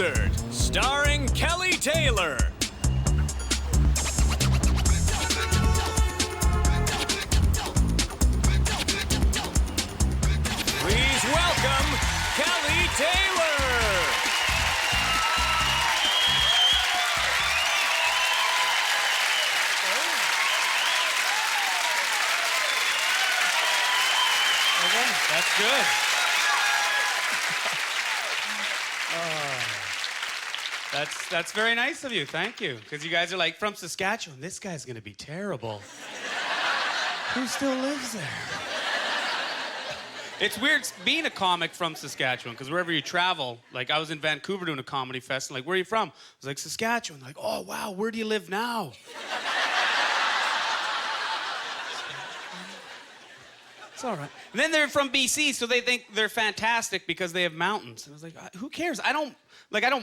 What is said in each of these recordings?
Concert, starring Kelly Taylor. Please welcome Kelly Taylor. Okay, that's good. That's very nice of you. Thank you. Because you guys are like, from Saskatchewan, this guy's going to be terrible. Who still lives there? It's weird being a comic from Saskatchewan, because wherever you travel, like I was in Vancouver doing a comedy fest, and like, where are you from? I was like, Saskatchewan. Like, oh, wow, where do you live now? It's all right. And then they're from BC, so they think they're fantastic because they have mountains. And I was like, who cares? I don't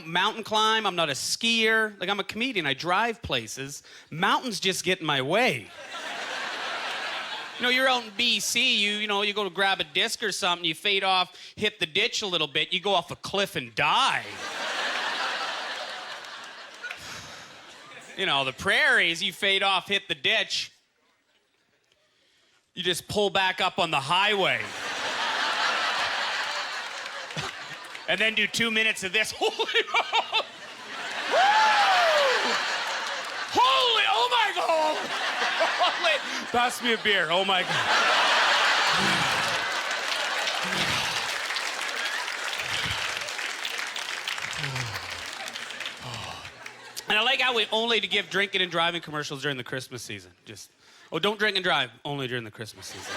mountain climb. I'm not a skier. Like, I'm a comedian. I drive places. Mountains just get in my way. You know, you're out in BC, you go to grab a disc or something, you fade off, hit the ditch a little bit, you go off a cliff and die. You know, the prairies, you fade off, hit the ditch, you just pull back up on the highway. And then do 2 minutes of this. Holy, holy, oh my God. Holy, pass me a beer, oh my God. And I like how we only to give drinking and driving commercials during the Christmas season. Don't drink and drive, only during the Christmas season.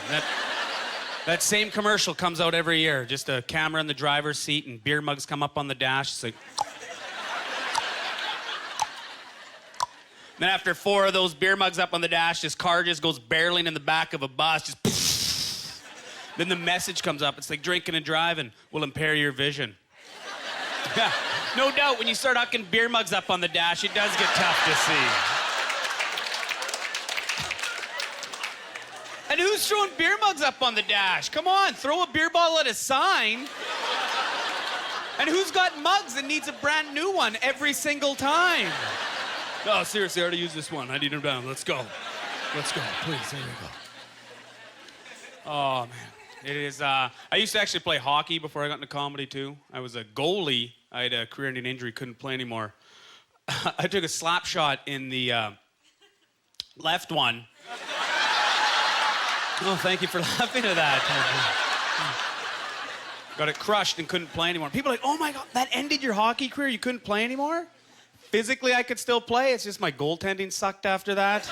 That same commercial comes out every year. Just a camera in the driver's seat and beer mugs come up on the dash. It's like... Then after 4 of those beer mugs up on the dash, this car just goes barreling in the back of a bus. Just... Then the message comes up. It's like, drinking and driving will impair your vision. Yeah, no doubt, when you start hucking beer mugs up on the dash, it does get tough to see. And who's throwing beer mugs up on the dash? Come on, throw a beer bottle at a sign. And who's got mugs and needs a brand new one every single time? No, seriously, I already used this one. I need them down. Let's go. Let's go, please. There we go. Oh, man. It is, I used to actually play hockey before I got into comedy, too. I was a goalie. I had a career-ending injury, couldn't play anymore. I took a slap shot in the left one. Oh, thank you for laughing at that. Got it crushed and couldn't play anymore. People are like, oh my God, that ended your hockey career? You couldn't play anymore? Physically, I could still play. It's just my goaltending sucked after that.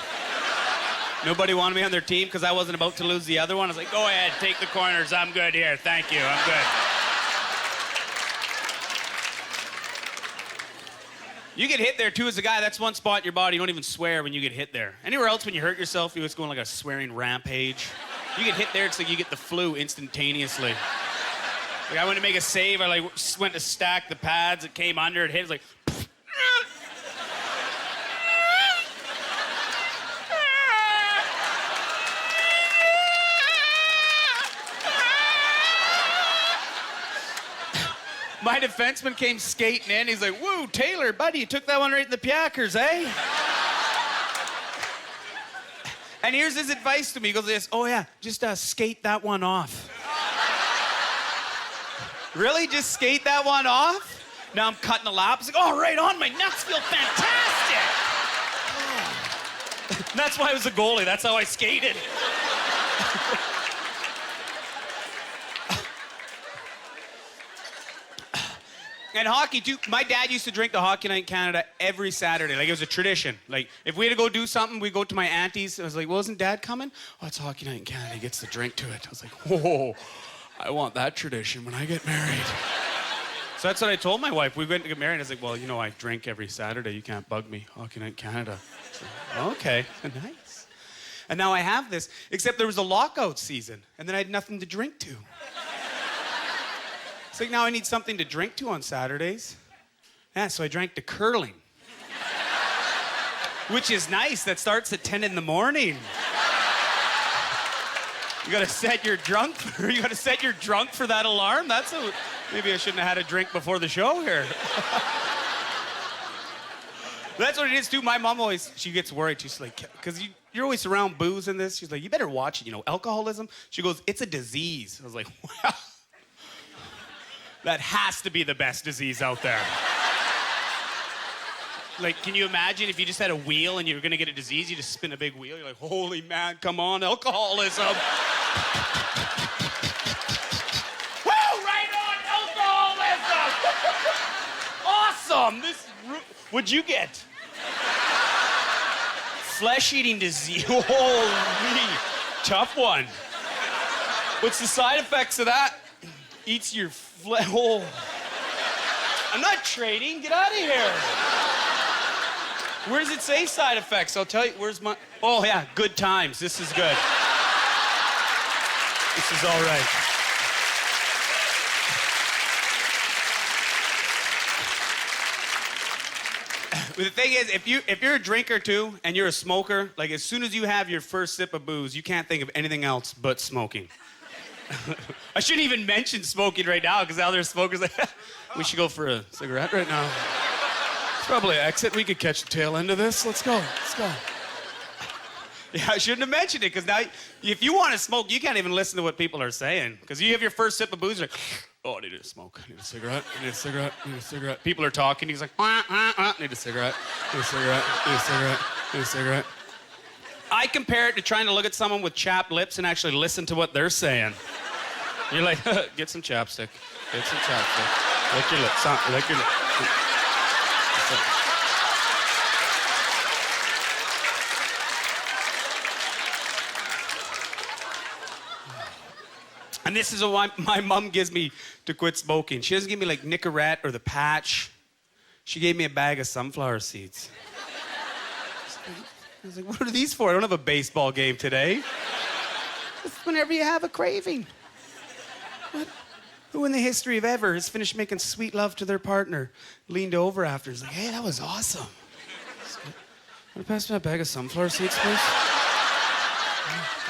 Nobody wanted me on their team because I wasn't about to lose the other one. I was like, go ahead, take the corners. I'm good here. Thank you. I'm good. You get hit there, too, as a guy. That's one spot in your body you don't even swear when you get hit there. Anywhere else, when you hurt yourself, you just go on like a swearing rampage. You get hit there, it's like you get the flu instantaneously. Like, I went to make a save. I went to stack the pads. It came under. It hit. It was like... My defenseman came skating in. He's like, woo, Taylor, buddy, you took that one right in the piackers, eh? And here's his advice to me. He goes this, oh, yeah, just skate that one off. Really? Just skate that one off? Now I'm cutting a lap. It's like, oh, right on. My nuts feel fantastic. Oh. That's why I was a goalie. That's how I skated. And hockey, too. My dad used to drink the Hockey Night in Canada every Saturday. Like, it was a tradition. Like, if we had to go do something, we'd go to my auntie's. I was like, well, isn't Dad coming? Oh, it's Hockey Night in Canada. He gets to drink to it. I was like, whoa, I want that tradition when I get married. So that's what I told my wife. We went to get married. I was like, well, you know, I drink every Saturday. You can't bug me. Hockey Night in Canada. Like, okay, nice. And now I have this, except there was a lockout season, and then I had nothing to drink to. It's like, now I need something to drink to on Saturdays. Yeah, so I drank to curling. Which is nice. That starts at 10 in the morning. You gotta set your drunk for that alarm. Maybe I shouldn't have had a drink before the show here. That's what it is, too. My mom always, she gets worried. She's like, because you're always around booze and this. She's like, you better watch it, alcoholism. She goes, it's a disease. I was like, wow. That has to be the best disease out there. Like, can you imagine if you just had a wheel and you were gonna get a disease, you just spin a big wheel, you're like, holy man, come on, alcoholism. Woo, right on, alcoholism! Awesome, what'd you get? Flesh-eating disease, holy, tough one. What's the side effects of that? Eats your flesh, oh. I'm not trading, get out of here. Where does it say side effects? I'll tell you, where's my... Oh, yeah, good times. This is good. This is all right. But the thing is, if you're a drinker, too, and you're a smoker, like, as soon as you have your first sip of booze, you can't think of anything else but smoking. I shouldn't even mention smoking right now, because now there's smokers like, we should go for a cigarette right now. Probably exit. We could catch the tail end of this. Let's go. Let's go. Yeah, I shouldn't have mentioned it, because now, if you want to smoke, you can't even listen to what people are saying. Because you have your first sip of booze, you're like, oh, I need a smoke. I need a cigarette. I need a cigarette. I need a cigarette. People are talking. He's like, need a cigarette. Need a cigarette. Need a cigarette. Need a cigarette. I compare it to trying to look at someone with chapped lips and actually listen to what they're saying. You're like, get some chapstick. Get some chapstick. Lick your lips. Lick your lips. And this is what my mom gives me to quit smoking. She doesn't give me like Nicorette or the patch. She gave me a bag of sunflower seeds. I was like, what are these for? I don't have a baseball game today. It's whenever you have a craving. What? Who in the history of ever has finished making sweet love to their partner, leaned over after, is like, hey, that was awesome. Want to pass me that bag of sunflower seeds, please?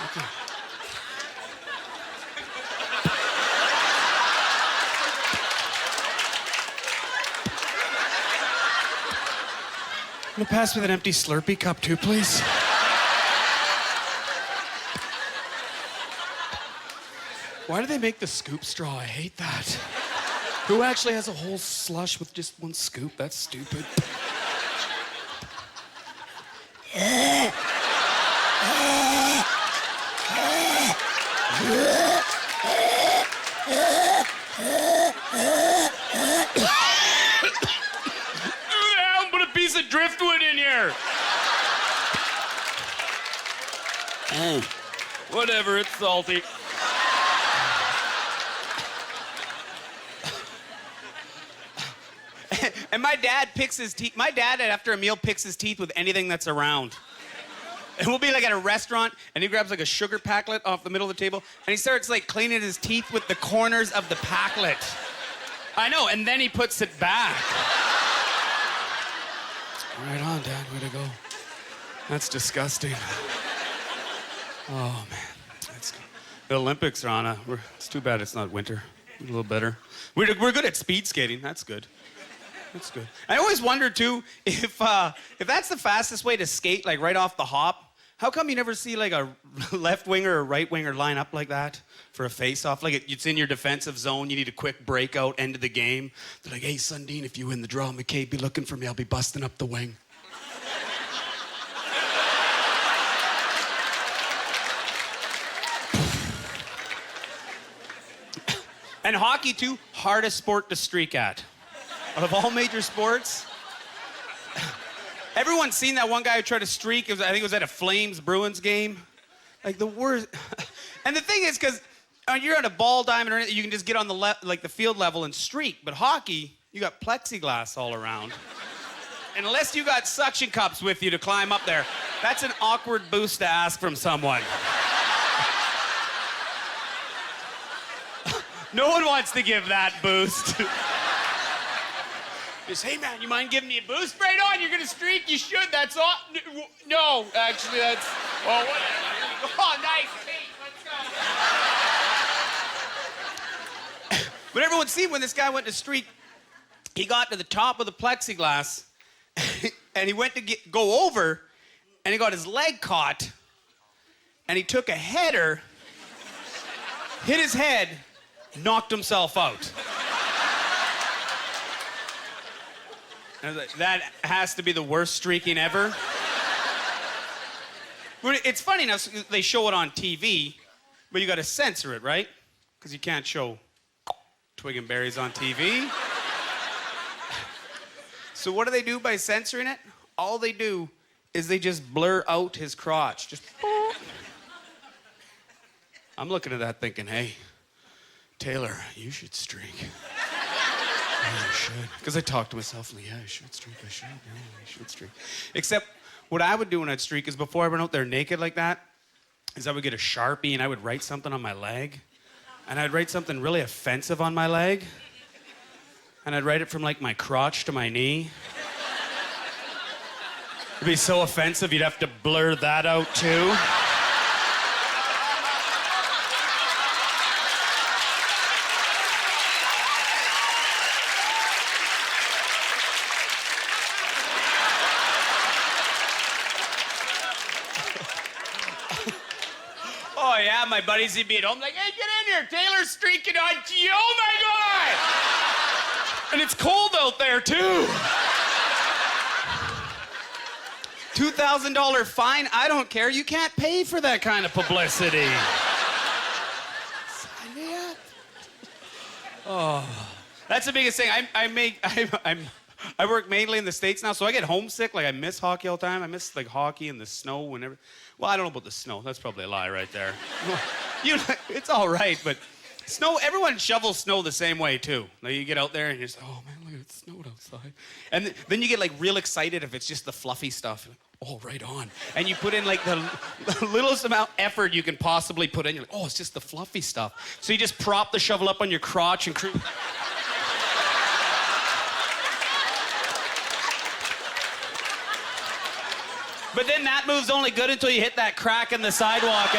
Okay. Want to pass me that empty Slurpee cup, too, please? Why do they make the scoop straw? I hate that. Who actually has a whole slush with just one scoop? That's stupid. Put a piece of driftwood in here. Whatever, it's salty. And my dad picks his teeth. My dad, after a meal, picks his teeth with anything that's around. And we'll be like at a restaurant, and he grabs like a sugar packlet off the middle of the table, and he starts like cleaning his teeth with the corners of the packlet. I know, and then he puts it back. Right on, Dad. Way to go. That's disgusting. Oh, man. That's good. The Olympics are on. It's too bad it's not winter. A little better. We're good at speed skating. That's good. That's good. I always wondered, too, if that's the fastest way to skate, like right off the hop, how come you never see like a left winger or right winger line up like that for a face-off? Like it's in your defensive zone, you need a quick breakout, end of the game. They're like, hey, Sundin, if you win the draw, McCabe, be looking for me. I'll be busting up the wing. And hockey, too, hardest sport to streak at. Out of all major sports, everyone's seen that one guy who tried to streak. I think it was at a Flames-Bruins game. Like the worst. And the thing is, because you're at a ball diamond or anything, you can just get on the field level and streak. But hockey, you got plexiglass all around. And unless you got suction cups with you to climb up there, that's an awkward boost to ask from someone. No one wants to give that boost. Just, hey, man, you mind giving me a boost? Right on, you're going to streak? You should, that's all. No, actually, that's... Well, whatever. Oh, nice. Hey, let's go. But everyone's seen when this guy went to streak, he got to the top of the plexiglass, And he went to go over, and he got his leg caught, and he took a header, hit his head, knocked himself out. And I was like, that has to be the worst streaking ever. It's funny now, they show it on TV, but you gotta censor it, right? Because you can't show twig and berries on TV. So what do they do by censoring it? All they do is they just blur out his crotch. Just. I'm looking at that thinking, hey, Taylor, you should streak. Yeah, I should. Because I talk to myself, like, yeah, I should streak, I should streak. Except what I would do when I'd streak is before I went out there naked like that, is I would get a Sharpie and I would write something on my leg. And I'd write something really offensive on my leg. And I'd write it from like my crotch to my knee. It'd be so offensive, you'd have to blur that out too. Oh yeah, my buddies would be at home like, hey, get in here, Taylor's streaking on you. Oh my God! And it's cold out there too. $2,000 fine, I don't care. You can't pay for that kind of publicity. Sign me up. Oh, that's the biggest thing. I work mainly in the States now, so I get homesick. Like, I miss hockey all the time. I miss, like, hockey and the snow whenever. Well, I don't know about the snow. That's probably a lie right there. It's all right, but snow, everyone shovels snow the same way, too. Like, you get out there and you're just, oh, man, look, it snowed outside. And then you get, like, real excited if it's just the fluffy stuff. You're like, oh, right on. And you put in, like, the littlest amount of effort you can possibly put in. You're like, oh, it's just the fluffy stuff. So you just prop the shovel up on your crotch and cruise. But then that move's only good until you hit that crack in the sidewalk.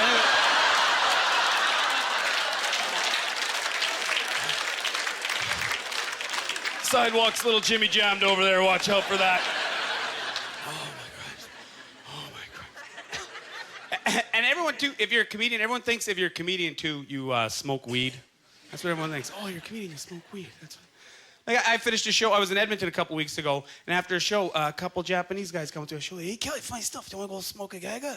Sidewalk's little Jimmy jammed over there. Watch out for that. Oh my God. And everyone too, if you're a comedian, everyone thinks if you're a comedian too, you smoke weed. That's what everyone thinks. Oh, you're a comedian, you smoke weed. That's what... Like, I finished a show. I was in Edmonton a couple weeks ago, and after a show, a couple Japanese guys come to a show. Hey, Kelly, funny stuff. Do you want to go smoke a gaga?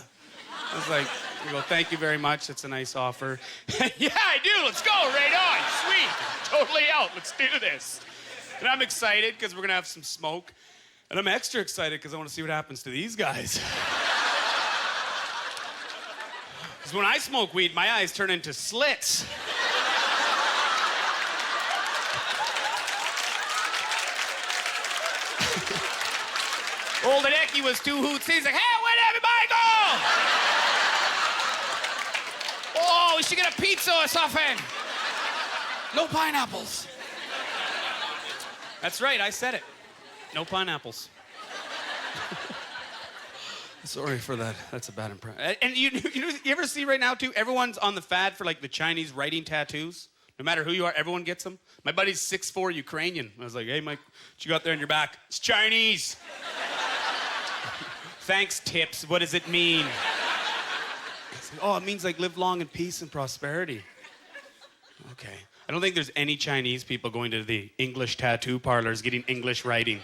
I was like, I go, thank you very much. It's a nice offer. Yeah, I do. Let's go. Right on. Sweet. Totally out. Let's do this. And I'm excited because we're going to have some smoke. And I'm extra excited because I want to see what happens to these guys. Because when I smoke weed, my eyes turn into slits. Old Hideki was 2 hoots. He's like, hey, where'd everybody go? Oh, we should get a pizza or something. No pineapples. That's right, I said it. No pineapples. Sorry for that. That's a bad impression. And you ever see right now, too, everyone's on the fad for, like, the Chinese writing tattoos? No matter who you are, everyone gets them. My buddy's 6'4" Ukrainian. I was like, hey, Mike, what you got there in your back? It's Chinese. Thanks, tips. What does it mean? Like, oh, it means like live long in peace and prosperity. Okay. I don't think there's any Chinese people going to the English tattoo parlors getting English writing.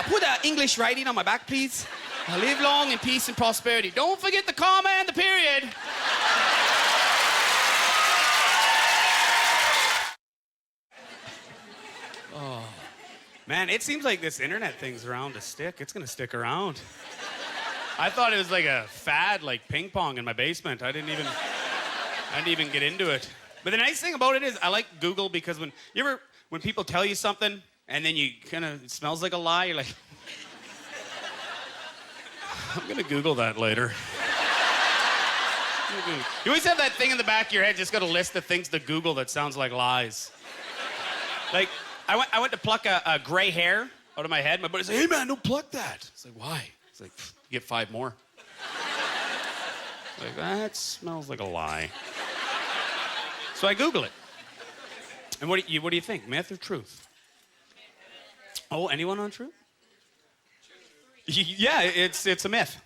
Put English writing on my back, please. Live long in peace and prosperity. Don't forget the comma and the period. Oh. Man, it seems like this internet thing's around to stick. It's gonna stick around. I thought it was like a fad, like ping pong in my basement. I didn't even get into it. But the nice thing about it is I like Google because when people tell you something and then you it smells like a lie, you're like, I'm gonna Google that later. You always have that thing in the back of your head, just got a list of things to Google that sounds like lies. Like, I went to pluck a gray hair out of my head. My buddy's like, hey man, don't pluck that. It's like, why? It's like, you get 5 more. Like, that smells like a lie. So I Google it. And what do you think? Myth or truth? Oh, anyone on truth? Yeah, it's a myth.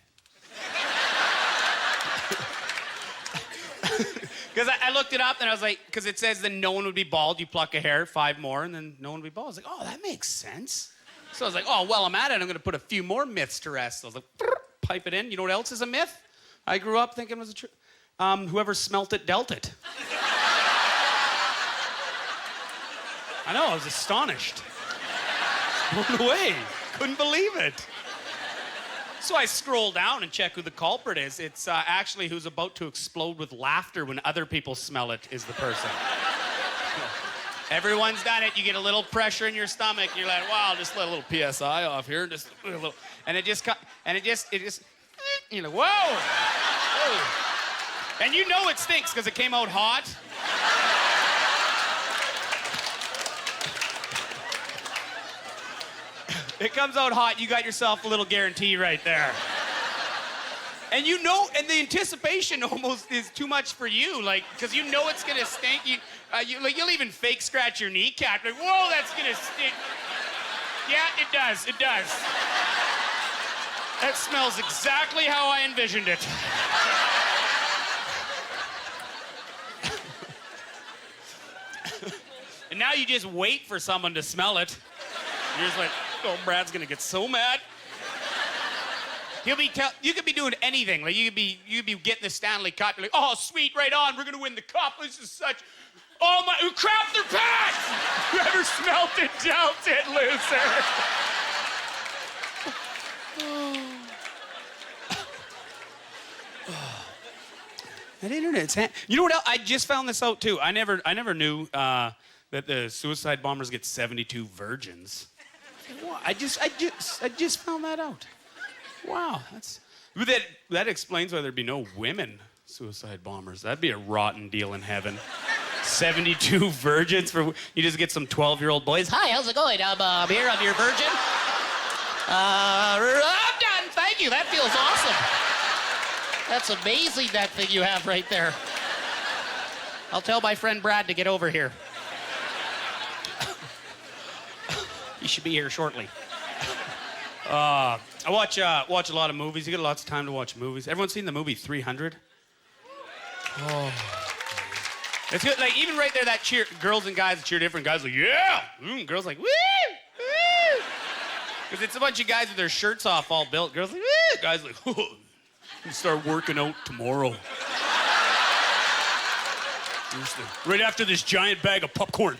Because I looked it up and I was like, because it says that no one would be bald. You pluck a hair, 5 more, and then no one would be bald. I was like, oh, that makes sense. So I was like, oh, well, I'm at it. I'm going to put a few more myths to rest. So I was like, pipe it in. You know what else is a myth? I grew up thinking it was a truth. Whoever smelt it, dealt it. I know, I was astonished. Blown away. Couldn't believe it. So I scroll down and check who the culprit is. It's actually who's about to explode with laughter when other people smell it is the person. Everyone's done it. You get a little pressure in your stomach. You're like, wow, I'll just let a little PSI off here. Just a little, and it just, you're like, whoa. Whoa. And you know it stinks because it came out hot. It comes out hot, you got yourself a little guarantee right there. And you know, and the anticipation almost is too much for you, like, because you know it's gonna stink. You'll even fake scratch your kneecap, like, whoa, that's gonna stink. Yeah, it does, it does. That smells exactly how I envisioned it. And now you just wait for someone to smell it. You're just like, oh, Brad's gonna get so mad. You could be doing anything. Like you could be getting the Stanley Cup. You're like, oh, sweet, right on. We're gonna win the cup. This is such. Oh my! Who crapped their pants? Whoever smelt it, dealt it, loser. That internet's. You know what else? I just found this out too. I never knew that the suicide bombers get 72 virgins. I just found that out. Wow, that explains why there'd be no women suicide bombers. That'd be a rotten deal in heaven. 72 virgins for you just get some 12-year-old boys. Hi, how's it going? I'm here. I'm your virgin. I'm done. Thank you. That feels awesome. That's amazing. That thing you have right there. I'll tell my friend Brad to get over here. He should be here shortly. I watch a lot of movies. You get lots of time to watch movies. Everyone seen the movie 300? Oh. It's good. Like, even right there, that cheer, girls and guys cheer different. Guys like, yeah! Girls like, woo! Woo! Because it's a bunch of guys with their shirts off all built. Girls like, woo! Guys like, oh, I'm gonna start working out tomorrow. Right after this giant bag of popcorn.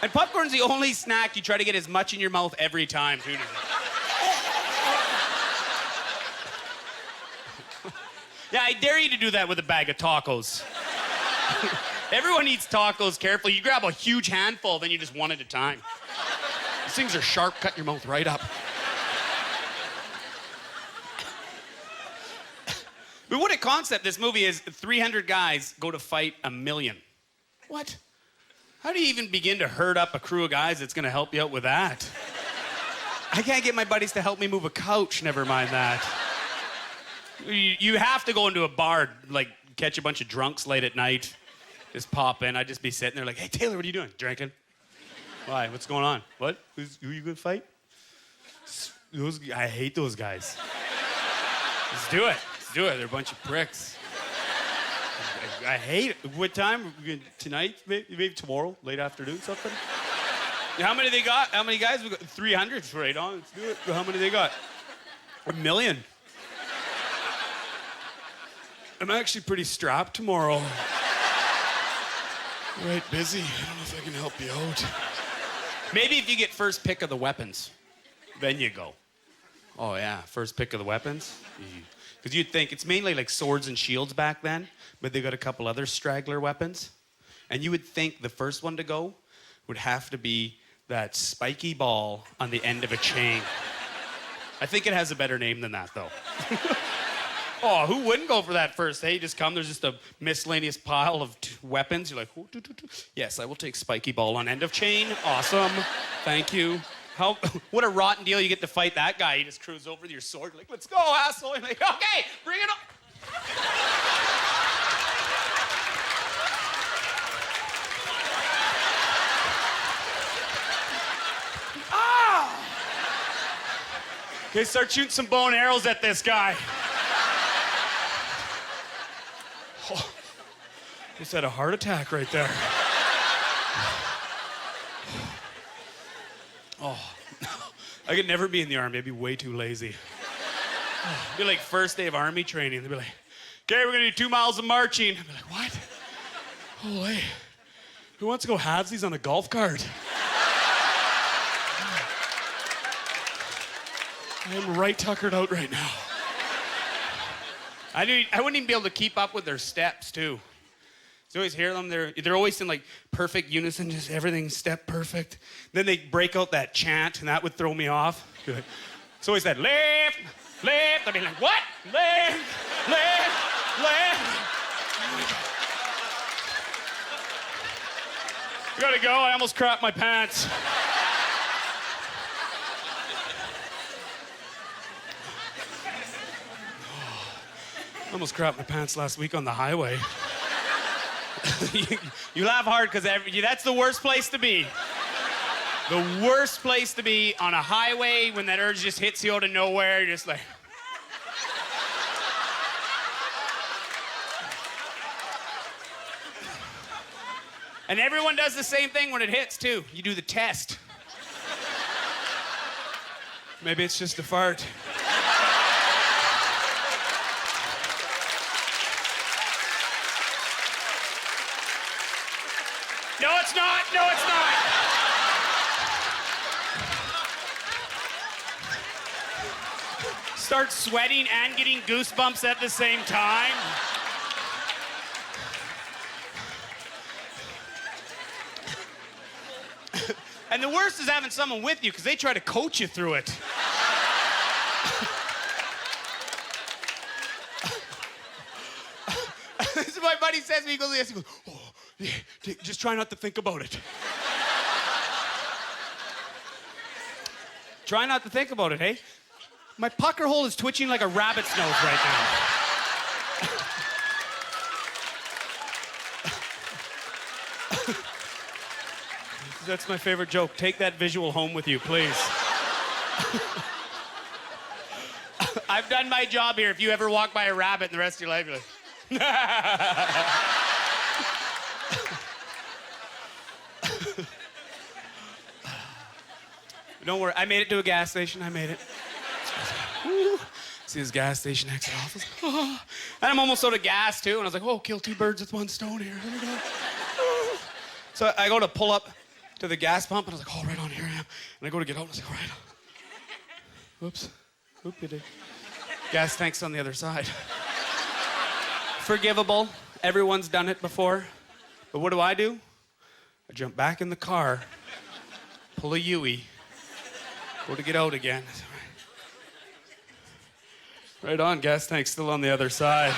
And popcorn's the only snack you try to get as much in your mouth every time, too. Yeah, I dare you to do that with a bag of tacos. Everyone eats tacos carefully. You grab a huge handful, then you just one at a time. These things are sharp, cut your mouth right up. But what a concept this movie is. 300 guys go to fight 1,000,000. What? How do you even begin to herd up a crew of guys that's gonna help you out with that? I can't get my buddies to help me move a couch, never mind that. You have to go into a bar, like catch a bunch of drunks late at night, just pop in. I'd just be sitting there like, hey, Taylor, what are you doing? Drinking? Why, what's going on? What? Who are you gonna fight? I hate those guys. Let's do it. They're a bunch of pricks. I hate it. What time? Tonight? Maybe tomorrow? Late afternoon? Something? How many they got? How many guys? We got 300. Right on. Let's do it. How many they got? 1,000,000. I'm actually pretty strapped tomorrow. Right, busy. I don't know if I can help you out. Maybe if you get first pick of the weapons, then you go. Oh, yeah. First pick of the weapons? Because you'd think it's mainly like swords and shields back then, but they got a couple other straggler weapons. And you would think the first one to go would have to be that spiky ball on the end of a chain. I think it has a better name than that, though. Oh, who wouldn't go for that first? Hey, just come, there's just a miscellaneous pile of weapons. You're like, oh, yes, I will take spiky ball on end of chain. Awesome. Thank you. What a rotten deal. You get to fight that guy. You just cruise over with your sword. You're like, let's go, asshole. You're like, okay, bring it on. Okay, start shooting some bow and arrows at this guy. Oh, just had a heart attack right there. Oh, I could never be in the army. I'd be way too lazy. It'd be like first day of army training. They'd be like, okay, we're gonna do 2 miles of marching. I'd be like, what? Oh, hey, who wants to go halvesies on a golf cart? I'm right tuckered out right now. I wouldn't even be able to keep up with their steps, too. You always hear them, they're always in like perfect unison, just everything step perfect. Then they break out that chant, and that would throw me off. Like, it's always that left, left. I'd be like, what? Left, left, left. I gotta go, I almost crapped my pants. I almost crapped my pants last week on the highway. You laugh hard because that's the worst place to be. The worst place to be on a highway when that urge just hits you out of nowhere. You're just like... And everyone does the same thing when it hits, too. You do the test. Maybe it's just a fart. No, it's not. No, it's not. Start sweating and getting goosebumps at the same time. And the worst is having someone with you because they try to coach you through it. This is what my buddy says to me. He goes, oh, yeah, just try not to think about it. Try not to think about it, hey? My pucker hole is twitching like a rabbit's nose right now. That's my favorite joke. Take that visual home with you, please. I've done my job here. If you ever walk by a rabbit in the rest of your life, you're like... Don't worry, I made it to a gas station. I made it. See this gas station exit office. And I'm almost out of gas, too. And I was like, oh, kill 2 birds with 1 stone here. So I go to pull up to the gas pump, and I was like, oh, right on, here I am. And I go to get out, and I was like, all right. Whoops. Oop-de-doo. Gas tank's on the other side. Forgivable. Everyone's done it before. But what do? I jump back in the car, pull a Yui, go to get out again. Right on, gas tank's still on the other side.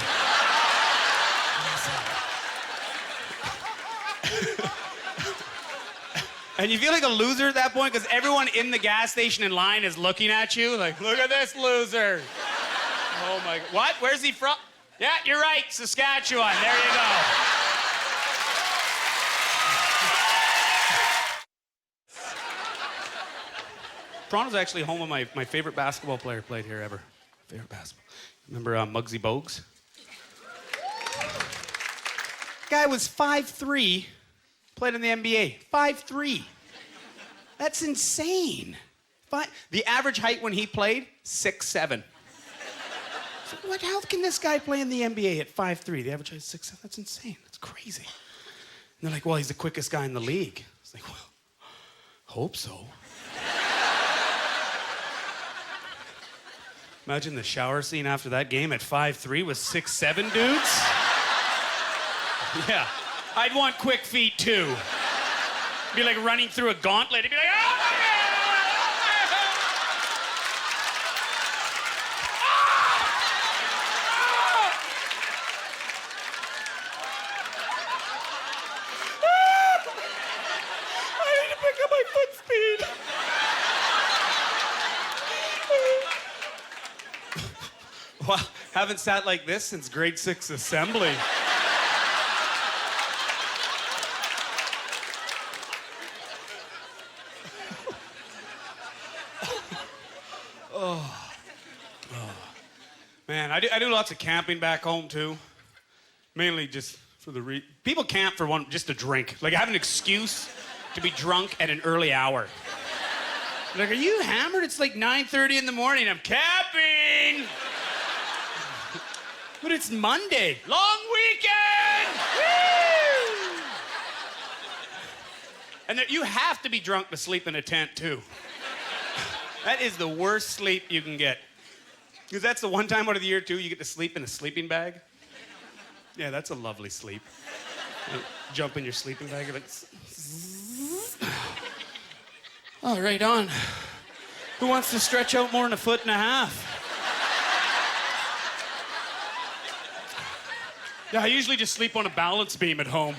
And you feel like a loser at that point because everyone in the gas station in line is looking at you like, look at this loser. Oh my God. What? Where's he from? Yeah, you're right, Saskatchewan. There you go. Toronto's actually home of my favorite basketball player played here ever. Favorite basketball. Remember Mugsy Bogues? Guy was 5'3", played in the NBA. 5'3". That's insane. The average height when he played, 6'7". So what? How can this guy play in the NBA at 5'3"? The average height is 6'7". That's insane. That's crazy. And they're like, well, he's the quickest guy in the league. It's like, well, hope so. Imagine the shower scene after that game at 5'3" with 6'7" dudes. Yeah, I'd want quick feet too. Be like running through a gauntlet. It'd be like, oh my God! I need to pick up my foot speed. Well, haven't sat like this since grade 6 assembly. Oh. I do lots of camping back home, too. Mainly just for the people camp for just to drink. Like, I have an excuse to be drunk at an early hour. Like, are you hammered? It's like 9:30 in the morning. I'm camping. But it's Monday. Long weekend! Woo! And you have to be drunk to sleep in a tent, too. That is the worst sleep you can get. Because that's the one time out of the year, too, you get to sleep in a sleeping bag. Yeah, that's a lovely sleep. You jump in your sleeping bag, you're like... Oh, right on. Who wants to stretch out more than 1.5 feet? Yeah, I usually just sleep on a balance beam at home.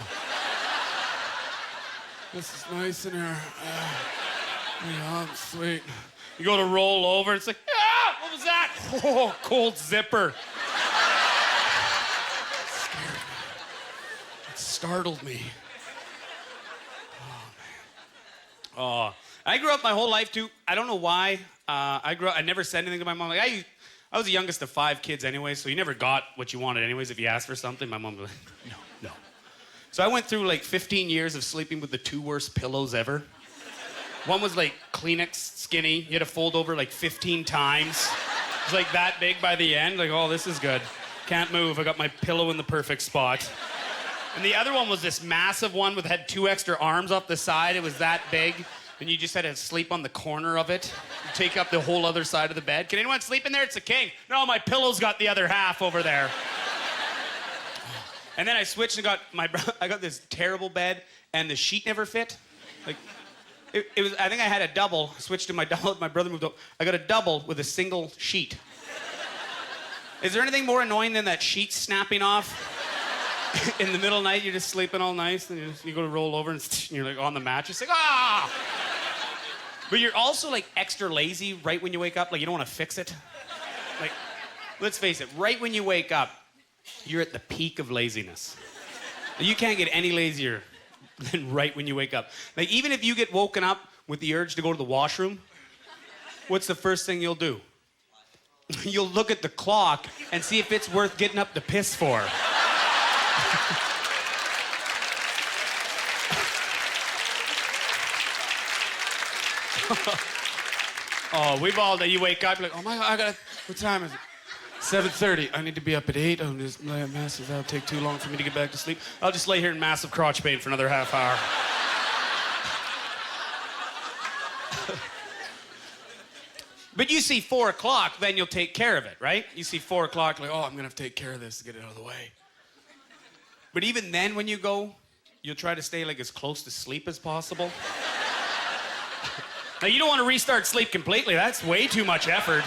This is nice in here. Yeah, sweet. You go to roll over, it's like, ah, what was that? Oh, cold zipper. It startled me. Oh, man. Oh, I grew up my whole life, too. I don't know why. I never said anything to my mom. Like, I was the youngest of 5 kids anyway, so you never got what you wanted anyways. If you asked for something, my mom would be like, no. So I went through like 15 years of sleeping with the 2 worst pillows ever. One was like Kleenex skinny. You had to fold over like 15 times. It was like that big by the end. Like, oh, this is good. Can't move. I got my pillow in the perfect spot. And the other one was this massive one with had 2 extra arms off the side. It was that big. And you just had to sleep on the corner of it. You take up the whole other side of the bed. Can anyone sleep in there? It's a king. No, my pillow's got the other half over there. And then I switched and I got this terrible bed, and the sheet never fit. Like, it was. I think I had a double. I switched to my double. My brother moved up. I got a double with a single sheet. Is there anything more annoying than that sheet snapping off? In the middle of the night, you're just sleeping all nice, and you go to roll over, and you're like on the mattress, like, ah! But you're also like extra lazy right when you wake up, like you don't want to fix it. Like, let's face it, right when you wake up, you're at the peak of laziness. You can't get any lazier than right when you wake up. Like, even if you get woken up with the urge to go to the washroom, what's the first thing you'll do? You'll look at the clock and see if it's worth getting up to piss for. Oh, we've all you wake up, you're like, oh my God, what time is it? 7:30. I need to be up at 8. I'm just massive. That'll take too long for me to get back to sleep. I'll just lay here in massive crotch pain for another half hour. But you see 4 o'clock, then you'll take care of it, right? You see 4 o'clock, like, oh, I'm gonna have to take care of this to get it out of the way. But even then, when you go, you'll try to stay like as close to sleep as possible. Now, you don't want to restart sleep completely. That's way too much effort.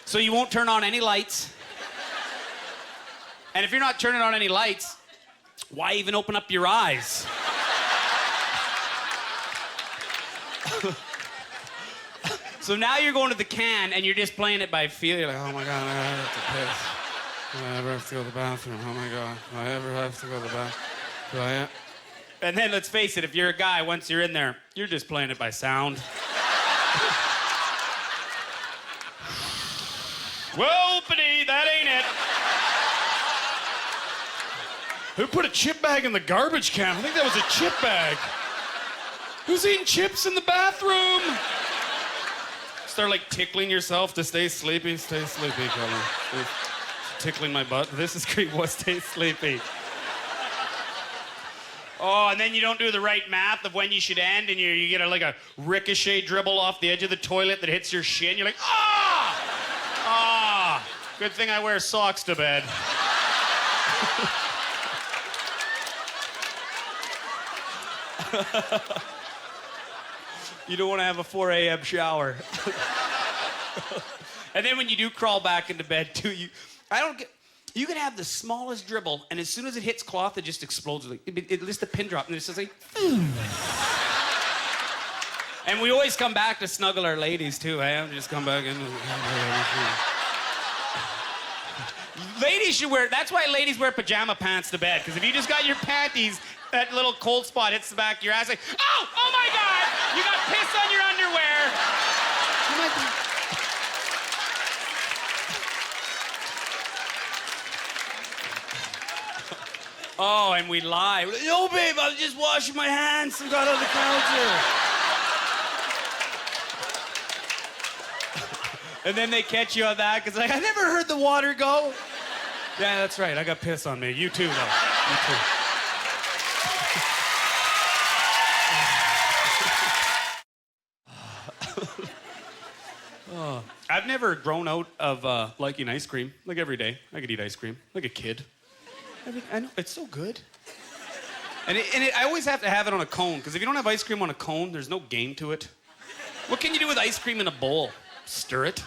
So you won't turn on any lights. And if you're not turning on any lights, why even open up your eyes? So now you're going to the can and you're just playing it by feel. You're like, oh my God, I have to piss. Do I ever have to go to the bathroom? Oh my God, do I ever have to go to the bathroom? And then let's face it, if you're a guy, once you're in there, you're just playing it by sound. Whoopity, that ain't it. Who put a chip bag in the garbage can? I think that was a chip bag. Who's eating chips in the bathroom? Start like tickling yourself to stay sleepy. Stay sleepy, Colin. Tickling my butt. This is great. What? Stay sleepy. Oh, and then you don't do the right math of when you should end, and you get like a ricochet dribble off the edge of the toilet that hits your shin. You're like, ah! Ah! Good thing I wear socks to bed. You don't want to have a 4 a.m. shower. And then when you do crawl back into bed, too, you can have the smallest dribble, and as soon as it hits cloth, it just explodes. Like, it just a pin drop, and it's just like... And we always come back to snuggle our ladies, too. I just come back in. Ladies should wear... That's why ladies wear pajama pants to bed, because if you just got your panties, that little cold spot hits the back of your ass, like, oh! Oh, my God! You got piss on your underwear! Oh, my God. Oh, and we lie. We're like, no, babe, I was just washing my hands and got on the counter. And then they catch you on that because like, I never heard the water go. Yeah, that's right. I got piss on me. You too, though. You too. I've never grown out of liking ice cream. Like every day, I could eat ice cream like a kid. I know it's so good. And I always have to have it on a cone because if you don't have ice cream on a cone, there's no game to it. What can you do with ice cream in a bowl? Stir it.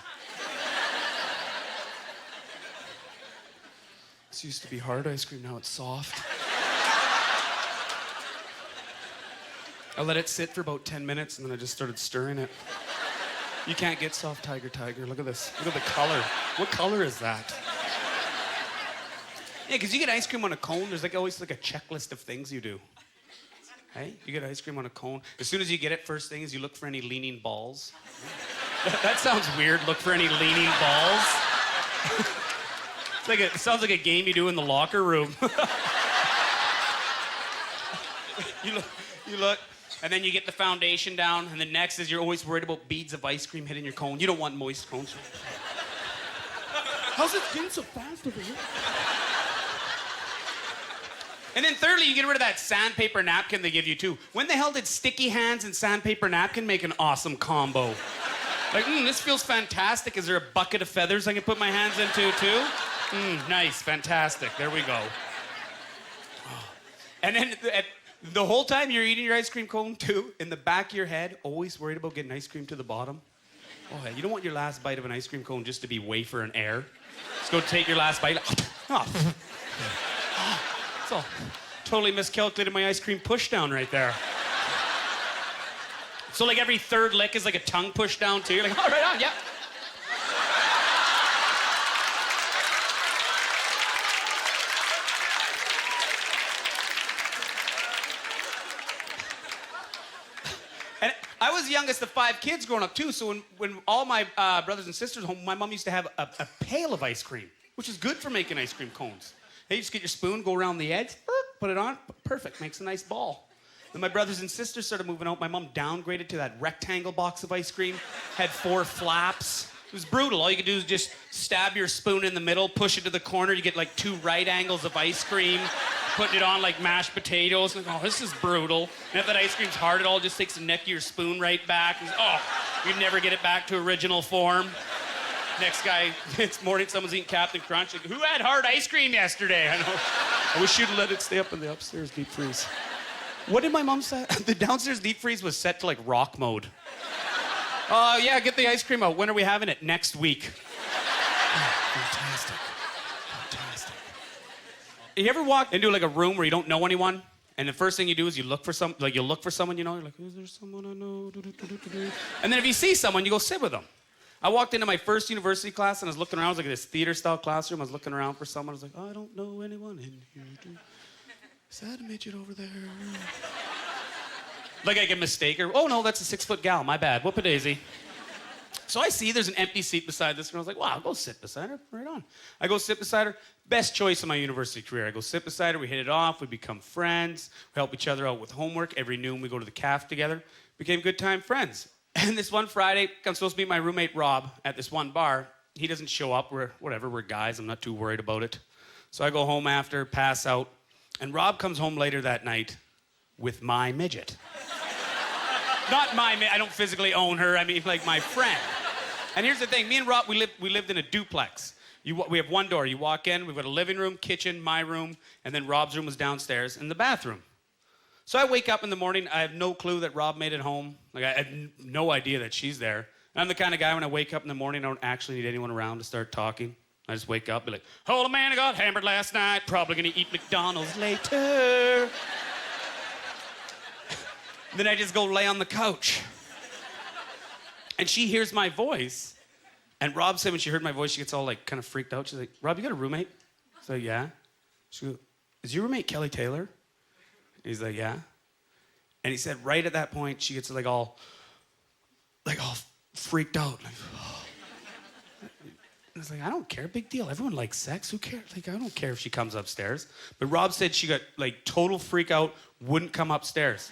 This used to be hard ice cream, now it's soft. I let it sit for about 10 minutes and then I just started stirring it. You can't get soft tiger. Look at this. Look at the color. What color is that? Yeah, because you get ice cream on a cone, there's like always like a checklist of things you do. Hey, you get ice cream on a cone. As soon as you get it, first thing is you look for any leaning balls. That sounds weird, look for any leaning balls. It sounds like a game you do in the locker room. You look, and then you get the foundation down, and the next is you're always worried about beads of ice cream hitting your cone. You don't want moist cones. How's it getting so fast over here? And then thirdly, you get rid of that sandpaper napkin they give you too. When the hell did sticky hands and sandpaper napkin make an awesome combo? Like, this feels fantastic. Is there a bucket of feathers I can put my hands into too? Nice, fantastic. There we go. Oh. And then the whole time you're eating your ice cream cone too, in the back of your head, always worried about getting ice cream to the bottom. Oh, yeah, you don't want your last bite of an ice cream cone just to be wafer and air. Just go take your last bite. So, totally miscalculated my ice cream push down right there. So like every third lick is like a tongue push down too. You're like, oh, right on, yeah. And I was the youngest of 5 kids growing up too, so when all my brothers and sisters were home, my mom used to have a pail of ice cream, which is good for making ice cream cones. Hey, you just get your spoon, go around the edge, put it on, perfect, makes a nice ball. Then my brothers and sisters started moving out. My mom downgraded to that rectangle box of ice cream, had 4 flaps. It was brutal. All you could do is just stab your spoon in the middle, push it to the corner, you get like 2 right angles of ice cream, putting it on like mashed potatoes. Like, oh, this is brutal. And if that ice cream's hard, it all just takes the neck of your spoon right back. And, oh, you'd never get it back to original form. Next guy, it's morning, someone's eating Captain Crunch. Like, who had hard ice cream yesterday? I know. I wish you'd let it stay up in the upstairs deep freeze. What did my mom say? The downstairs deep freeze was set to like rock mode. Yeah, get the ice cream out. When are we having it? Next week. Oh, fantastic. You ever walk into like a room where you don't know anyone? And the first thing you do is you look for someone, you know, you're like, is there someone I know? And then if you see someone, you go sit with them. I walked into my first university class and I was looking around. It was like this theater-style classroom. I was looking around for someone. I was like, I don't know anyone in here. Is that a midget over there? Like I can mistake her. Oh, no, that's a 6-foot gal. My bad. Whoop-a-daisy. So I see there's an empty seat beside this girl. I was like, wow, I'll go sit beside her. Right on. I go sit beside her. Best choice of my university career. I go sit beside her. We hit it off. We become friends. We help each other out with homework. Every noon we go to the caf together. Became good time friends. And this one Friday, I'm supposed to meet my roommate, Rob, at this one bar. He doesn't show up. We're guys. I'm not too worried about it. So I go home after, pass out. And Rob comes home later that night with my midget. Not my midget. I don't physically own her. I mean, like my friend. And here's the thing. Me and Rob, we lived in a duplex. We have one door. You walk in. We've got a living room, kitchen, my room, and then Rob's room was downstairs and the bathroom. So I wake up in the morning, I have no clue that Rob made it home. Like, I have no idea that she's there. And I'm the kind of guy, when I wake up in the morning, I don't actually need anyone around to start talking. I just wake up, be like, "Hold on, man, I got hammered last night, probably gonna eat McDonald's later." Then I just go lay on the couch. And she hears my voice. And Rob said when she heard my voice, she gets all like kind of freaked out. She's like, "Rob, you got a roommate?" I was like, "Yeah." She goes, "Is your roommate Kelly Taylor?" He's like, "Yeah." And he said right at that point, she gets like all freaked out. Like, oh. I was like, I don't care, big deal. Everyone likes sex, who cares? Like, I don't care if she comes upstairs. But Rob said she got like total freak out, wouldn't come upstairs.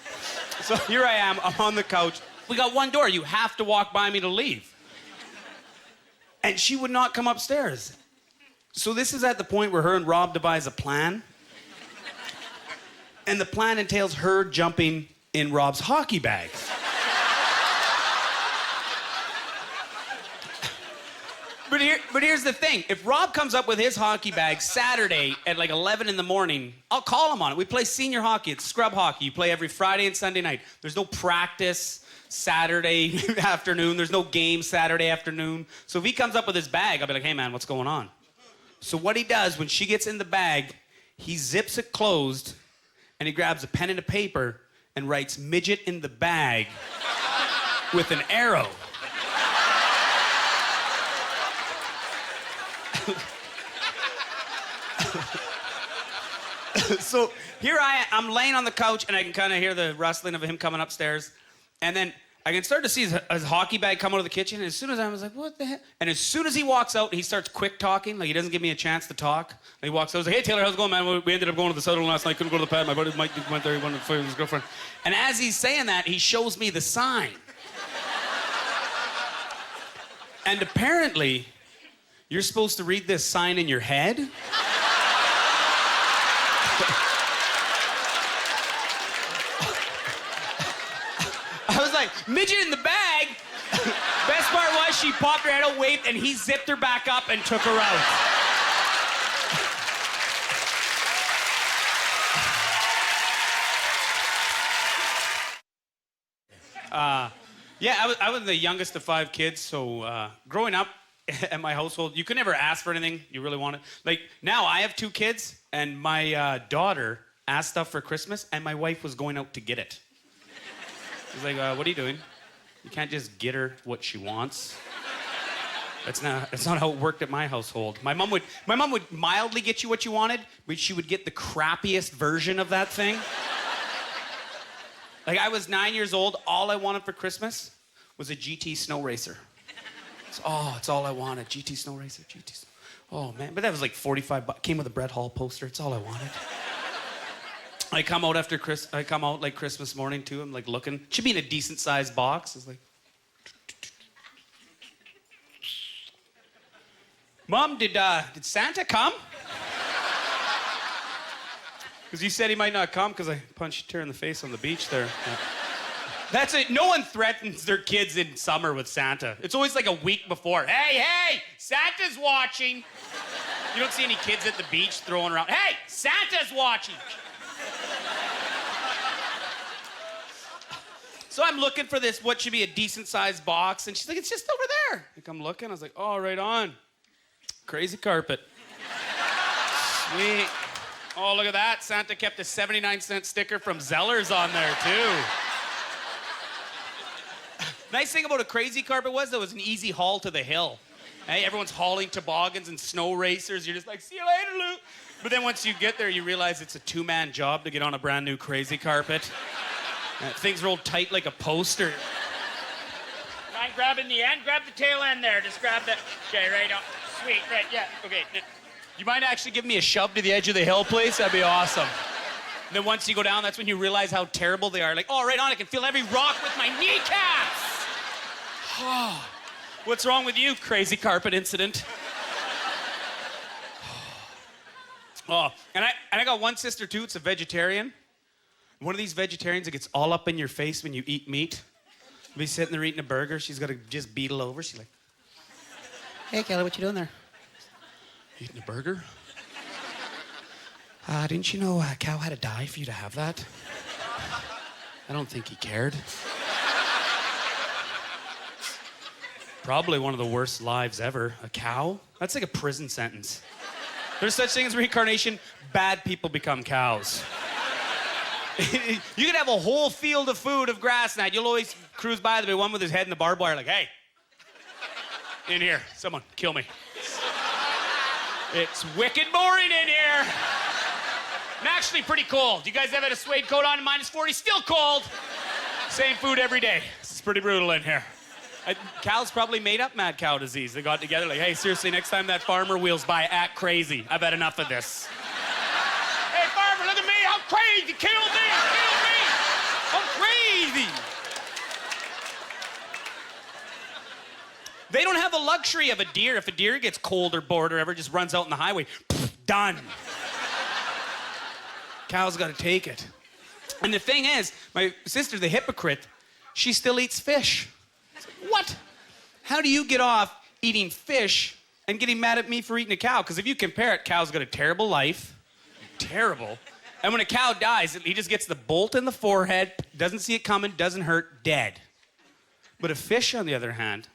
So here I am, I'm on the couch. We got one door, you have to walk by me to leave. And she would not come upstairs. So this is at the point where her and Rob devise a plan. And the plan entails her jumping in Rob's hockey bags. But here's the thing. If Rob comes up with his hockey bag Saturday at like 11 in the morning, I'll call him on it. We play senior hockey. It's scrub hockey. You play every Friday and Sunday night. There's no practice Saturday afternoon. There's no game Saturday afternoon. So if he comes up with his bag, I'll be like, hey, man, what's going on? So what he does, when she gets in the bag, he zips it closed, and he grabs a pen and a paper and writes midget in the bag with an arrow. So here I'm laying on the couch, and I can kind of hear the rustling of him coming upstairs. And then I can start to see his hockey bag come out of the kitchen. And as soon as I was like, what the heck? And as soon as he walks out, he starts quick talking. Like, he doesn't give me a chance to talk. And he walks out. I was like, hey, Taylor, how's it going, man? We ended up going to the Sutherland last night. Couldn't go to the pad. My buddy Mike went there. He wanted to fight with his girlfriend. And as he's saying that, he shows me the sign. And apparently, you're supposed to read this sign in your head. I was like, midget in the bag? Best part was she popped her head out, waved, and he zipped her back up and took her out. Yeah, I was the youngest of 5 kids, so growing up at my household, you could never ask for anything you really wanted. Like, now I have 2 kids, and my daughter asked stuff for Christmas, and my wife was going out to get it. She's like, what are you doing? You can't just get her what she wants. That's not how it worked at my household. My mom would mildly get you what you wanted, but she would get the crappiest version of that thing. Like, I was 9 years old. All I wanted for Christmas was a GT snow racer. It's all I wanted. GT snow racer, GT. Oh, man. But that was like $45. Came with a Brett Hall poster. It's all I wanted. I come out like Christmas morning too. I'm like looking. Should be in a decent sized box. It's like, Mom, did Santa come? Because he said he might not come because I punched her in the face on the beach there. Yeah. That's it. No one threatens their kids in summer with Santa. It's always like a week before. Hey, Santa's watching. You don't see any kids at the beach throwing around. Hey, Santa's watching. So I'm looking for this, what should be a decent-sized box, and she's like, it's just over there. Like, I'm looking, I was like, oh, right on. Crazy carpet. Sweet. Oh, look at that. Santa kept a 79-cent sticker from Zellers on there, too. Nice thing about a crazy carpet was an easy haul to the hill. Hey, everyone's hauling toboggans and snow racers. You're just like, see you later, Luke. But then once you get there, you realize it's a 2-man job to get on a brand new crazy carpet. Things rolled tight like a poster. Mind grabbing the end? Grab the tail end there. Just grab that. Okay, right on. Sweet, right, yeah, okay. You mind actually giving me a shove to the edge of the hill, please? That'd be awesome. And then once you go down, that's when you realize how terrible they are. Like, oh, right on, I can feel every rock with my kneecaps. Oh, what's wrong with you, crazy carpet incident? Oh, and I got one sister, too. It's a vegetarian. One of these vegetarians that gets all up in your face when you eat meat. You'll be sitting there eating a burger. She's got to just beetle over. She's like, hey, Kelly, what you doing there? Eating a burger? Didn't you know a cow had to die for you to have that? I don't think he cared. Probably one of the worst lives ever. A cow? That's like a prison sentence. There's such thing as reincarnation. Bad people become cows. You could have a whole field of food of grass now. You'll always cruise by the one with his head in the barbed wire like, hey, in here, someone kill me. It's wicked boring in here. And actually pretty cold. You guys have had a suede coat on in -40? Still cold. Same food every day. This is pretty brutal in here. Cows probably made up mad cow disease. They got together like, hey, seriously, next time that farmer wheels by, act crazy. I've had enough of this. Hey, farmer, look at me. I'm crazy. Kill me. Kill me. I'm crazy. They don't have the luxury of a deer. If a deer gets cold or bored or ever, just runs out on the highway, done. Cow's got to take it. And the thing is, my sister, the hypocrite, she still eats fish. What? How do you get off eating fish and getting mad at me for eating a cow? Because if you compare it, cow's got a terrible life. Terrible. And when a cow dies, he just gets the bolt in the forehead, doesn't see it coming, doesn't hurt, dead. But a fish, on the other hand,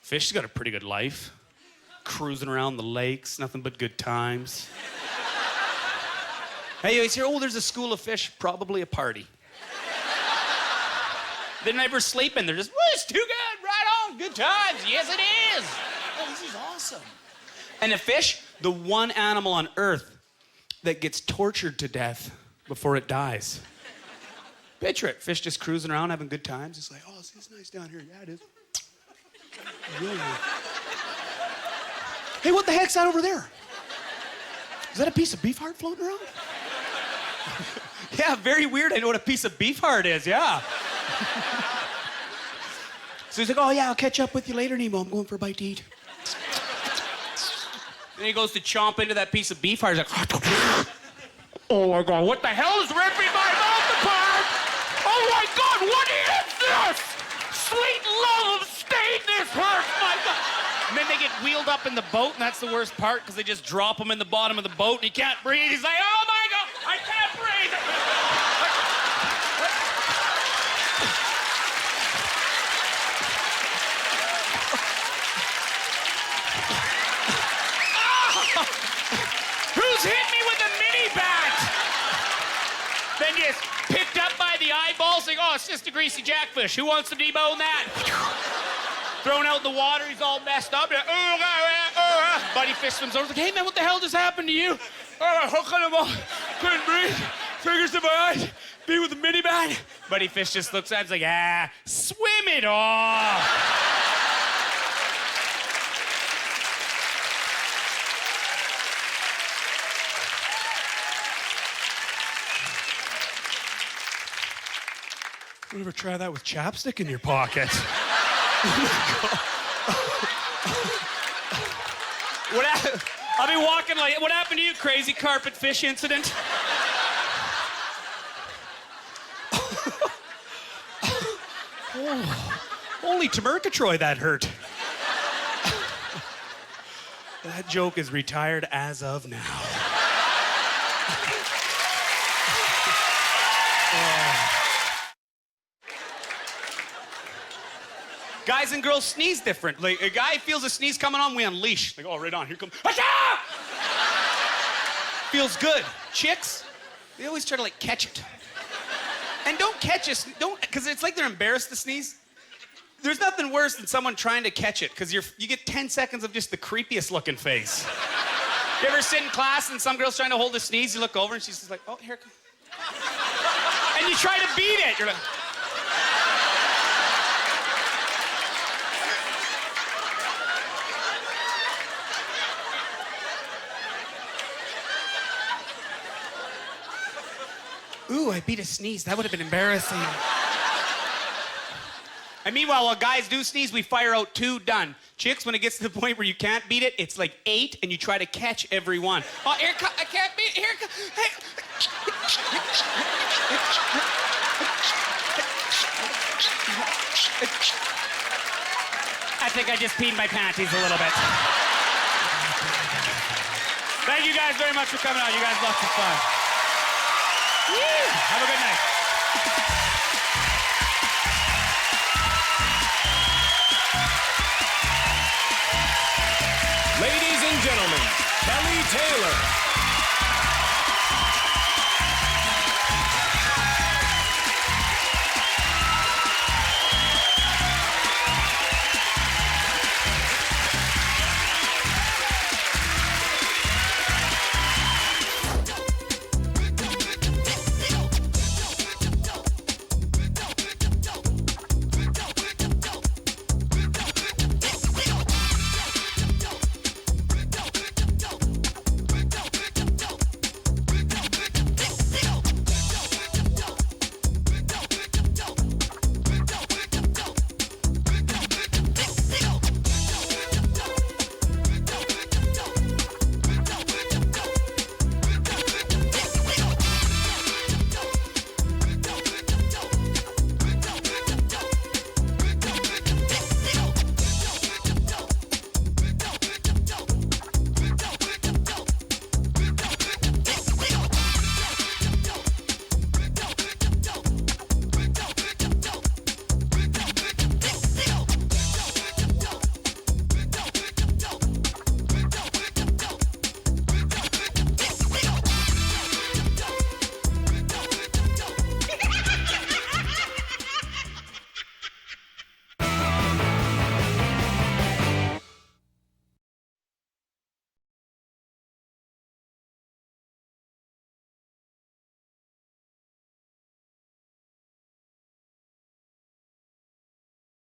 fish has got a pretty good life. Cruising around the lakes, nothing but good times. Hey, you hear, oh, there's a school of fish, probably a party. They never sleeping, they're just, it's too good, right on, good times, yes it is. Oh, this is awesome. And a fish, the one animal on earth that gets tortured to death before it dies. Picture it, fish just cruising around having good times. It's like, oh, it's nice down here. Yeah, it is. Really? Hey, what the heck's that over there? Is that a piece of beef heart floating around? Yeah, very weird. I know what a piece of beef heart is, yeah. So he's like, oh, yeah, I'll catch up with you later, Nemo. I'm going for a bite to eat. Then he goes to chomp into that piece of beef heart. He's like, Oh, my God. What the hell is ripping my mouth apart? Oh, my God. What is this? Sweet love of state. This hurts, my God. and then they get wheeled up in the boat, and that's the worst part, because they just drop him in the bottom of the boat, and he can't breathe. He's like, oh, my God, I can't breathe. Who's hit me with a mini bat? Then gets picked up by the eyeballs, like, oh, it's just a greasy jackfish. Who wants to debone that? Thrown out in the water, he's all messed up. Buddy fish swims over, like, hey, man, what the hell just happened to you? Oh, hook on him all. Couldn't breathe. Fingers in my eyes. Be with a mini bat. Buddy fish just looks at it, he's like, swim it off. You ever try that with chapstick in your pocket? I'll be walking like, what happened to you, crazy carpet fish incident? Oh, holy Tamerkatroy, that hurt. That joke is retired as of now. Guys and girls sneeze different. Like, a guy feels a sneeze coming on, we unleash. Like, oh, right on, here comes. Achoo! Feels good. Chicks, they always try to, like, catch it. And don't catch us, because it's like they're embarrassed to sneeze. There's nothing worse than someone trying to catch it, because you get 10 seconds of just the creepiest looking face. You ever sit in class and some girl's trying to hold a sneeze, you look over and she's just like, oh, here it comes. And you try to beat it. You're like, ooh, I beat a sneeze. That would have been embarrassing. And meanwhile, while guys do sneeze, we fire out 2, done. Chicks, when it gets to the point where you can't beat it, it's like 8, and you try to catch every one. Oh, here I can't beat it. Here hey. I think I just peed my panties a little bit. Thank you guys very much for coming out. You guys lots of fun. Woo! Have a good night. Ladies and gentlemen, Kelly Taylor.